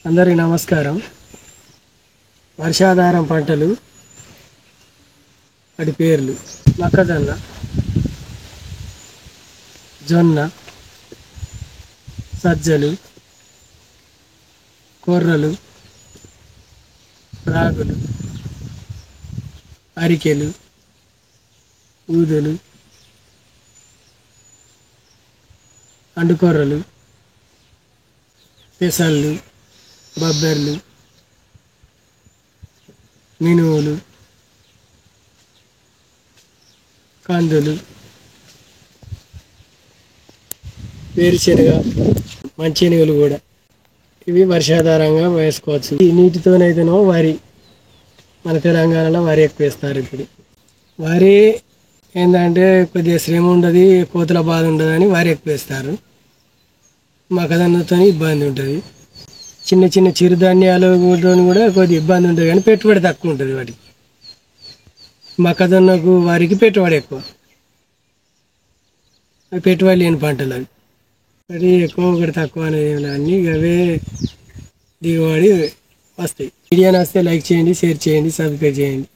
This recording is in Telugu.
అందరికీ నమస్కారం. వర్షాధారం పంటలు వాటి పేర్లు: మొక్కజొన్న, జొన్న, సజ్జలు, కొర్రలు, రాగులు, అరికెలు, ఊదలు, అండుకొర్రలు, పెసళ్ళు, బబ్బెర్లు, మినువులు, కందులు, వేరుశెనగ, మంచినీళ్ళు కూడా ఇవి వర్షాధారంగా వేసుకోవచ్చు. ఈ నీటితోనైతేనో వరి, మన తెలంగాణలో వరి ఎక్కువ వేస్తారు. ఇప్పుడు వరి ఏంటంటే కొద్దిగా శ్రమ ఉండదు, కోతుల బాధ ఉండదని వరి ఎక్కువ వేస్తారు. మొక్కజొన్నతో ఇబ్బంది ఉంటుంది. చిన్న చిన్న చిరుధాన్యాలు కూడా కొద్దిగా ఇబ్బంది ఉంటుంది, కానీ పెట్టుబడి తక్కువ ఉంటుంది వాటికి. మొక్కజొన్నకు వరికి పెట్టుబడి ఎక్కువ, అవి పెట్టుబడి లేని పంటలు. అవి ఒకటి ఎక్కువ ఒకటి తక్కువ అనేది అన్నీ అవే దిగుబడి వస్తాయి. వీడియో నచ్చితే లైక్ చేయండి, షేర్ చేయండి, సబ్స్క్రైబ్ చేయండి.